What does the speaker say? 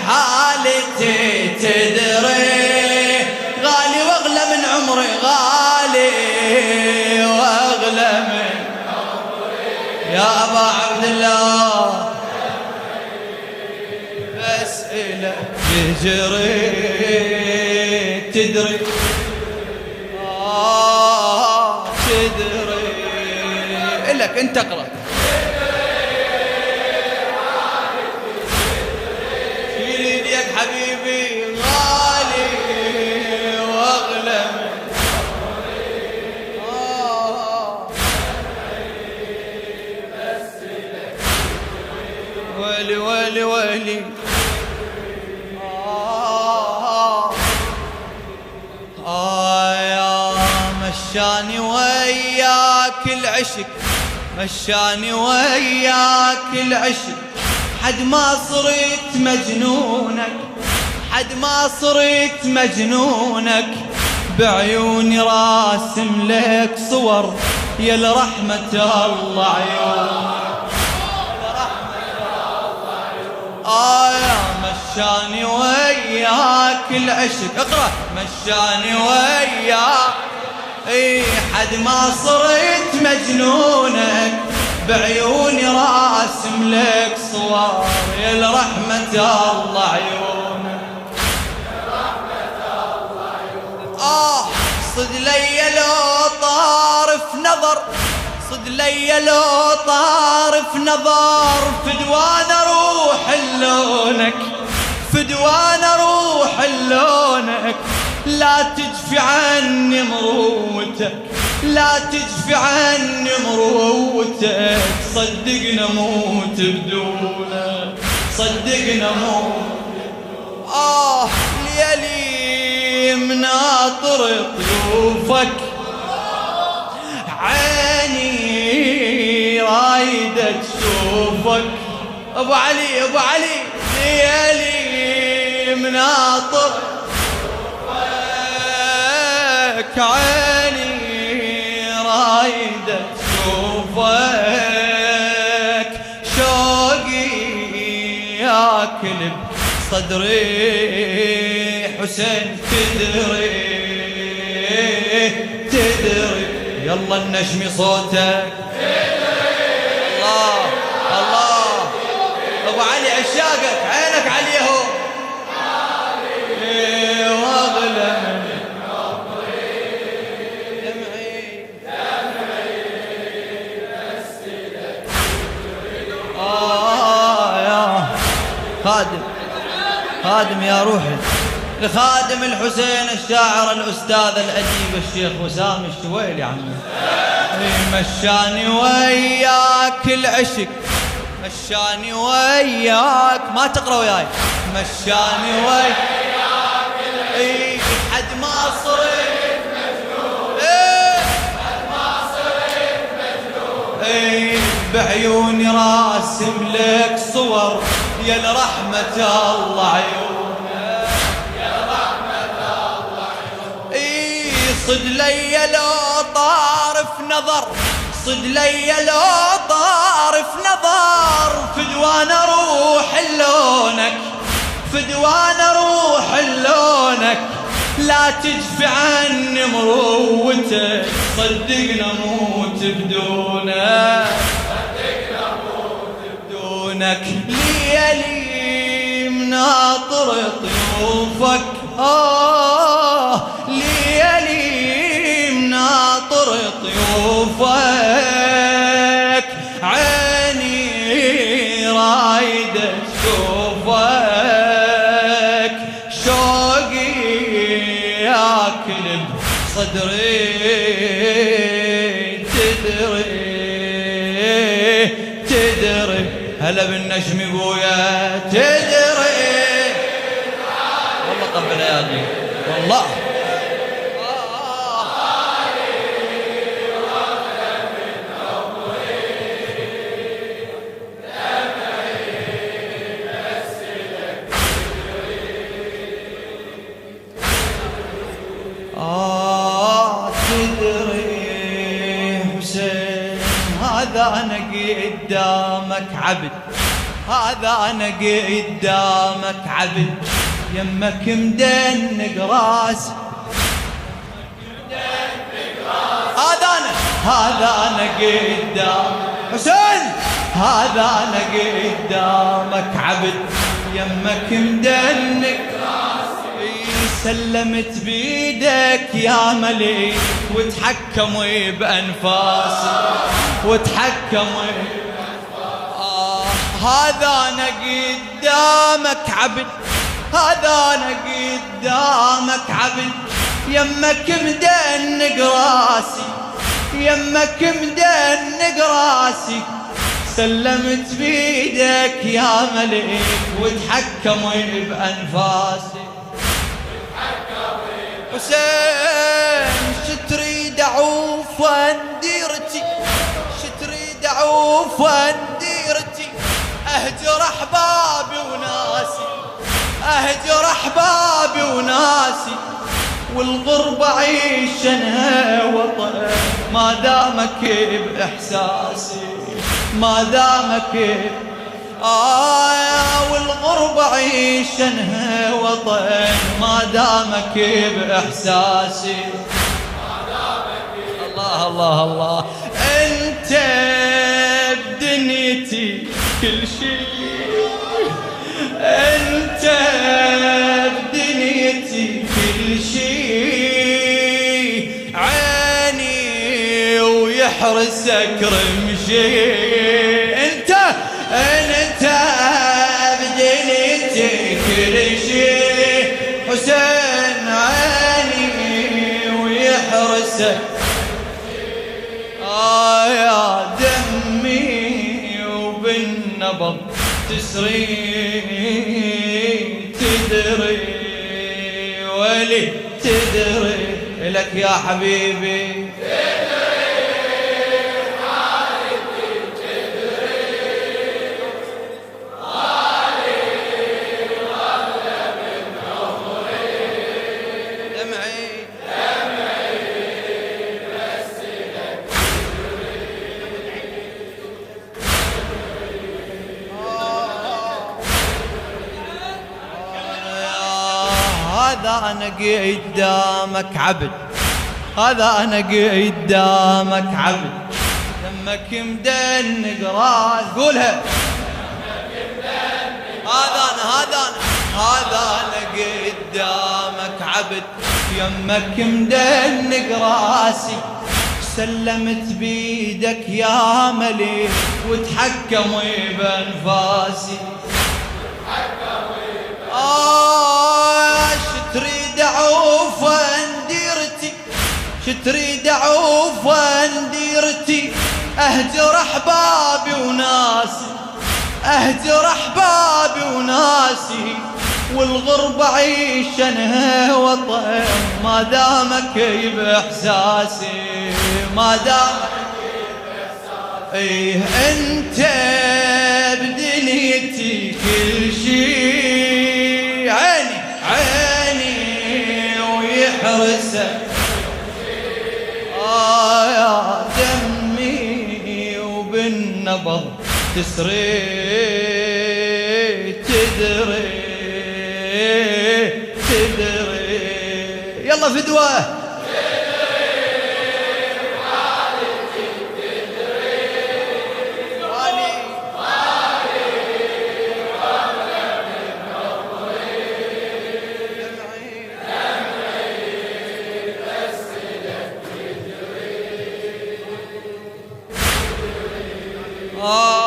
حالتي تدري، غالي واغلى من عمري، غالي واغلى من عمري يا أبا عبد الله، بسألك تجري تدري تدري إلك أنت اقرأ شيل يدك حبيبي، غالي واغلى من ولي ولي ولي يا مشاني وياك العشق، مشاني وياك العشق، حد ما صرت مجنونك، حد ما صرت مجنونك، بعيوني راسم لك صور يا لرحمة الله عيونك، يا مشاني وياك العشق، اقرأ مشاني وياك، حد ما صرت مجنونك، بعيوني راسم لك صور يا لرحمة الله عيونك، صد لي لو طارف نظر، صد لي لو طارف نظر، فدوان اروح لونك، فدوان اروح لونك، لا تجفي عني مروتك، لا تجفي عني مروتك، صدقنا موت بدونك، صدقنا موت ليالي مناطر طيوفك، عيني رايدة تشوفك، ابو علي ابو علي، ليالي مناطر طيوفك، عيني رايدة تشوفك، شوقي ياكل بصدري، حسين تدري تدري، يلا النجمي صوتك، الله الله، ابو علي عشاقك، عينك عليهم، واغلى من عمري، دمعي بسلك يا خادم، خادم يا روحي، لخادم الحسين الشاعر الأستاذ الأديب الشيخ وسام الشويلي عمي، مشاني وياك العشق، مشاني وياك، ما تقرأ وياي، مشاني وياك العشق، حد ما صرت مجنون، حد ما صرت مجنون، بعيوني راسم لك صور يا لرحمة الله عيونك، يا لرحمة الله عيونك، صد لي لو طارف نظر، صد لي لو طارف نظر، فدوان اروح لونك، فدوان اروح لونك، لا تجفي عني مروتك، صدقنا موت بدونك، صدقنا موت بدونك، ليالي مناطر طيوفك، ليالي مناطر طيوفك، عيني رايدة تشوفك، شوقي ياكل بصدري، تدري تدري، هلا بالنجم بويا تدري، والله قبل يا والله تدري حسين، هذا أنا قدامك عبد، هذا أنا قدامك عبد يمك مدنق راسي. هذا أنا قدام حسين، هذا أنا قدامك عبد يمك مدنق راسي. سلمت بيدك يا مليك وتحكمي بأنفاسي، وتحكمي هذا أنا قدامك عبد، هذا أنا قدامك عبد يمك مدنق راسي، يمك مدنق راسي. سلمت بيدك يا مليك وتحكمي بأنفاسي. حسين شتريد أعوف ديرتي، شتريد أعوف ديرتي، أهجر أحبابي وناسي، أهجر أحبابي وناسي. والغربة عيشنها وطن ما دامك بإحساسي، ما دامك والغربة عيشنها وطن ما دامك بإحساسي. الله الله الله، أنت بدنيتي كل شيء، أنت بدنيتي كل شيء. عيني ويحرسك رمشي، أنت بدنيتي كل شيء. حسين عيني ويحرسك يا دمي وبالنبض تسري، تدري ولي تدري لك يا حبيبي، تدري حالتي، تدري حالي غلة من عمري. دمعي بس لك هذا أنا قدامك عبد، هذا أنا قدامك عبد دمك مدنق راس. قولها هذا أنا قدامك عبد يمك مدنق راسي. سلمت بيدك يا مليك وتحكمي بأنفاسي. شتريد أعوف ديرتي، شتريد أعوف ديرتي، أهجر أحبابي وناسي، أهجر أحبابي وناسي. والغربة عيشنها وطن ما دامك بإحساسي، ما دامك بإحساسي. إيه أنت بدنيتي كل شيء، عيني عيني ويحرسك يا دمي وبالنبض تسري، تدري تدري. يلا فدوة آه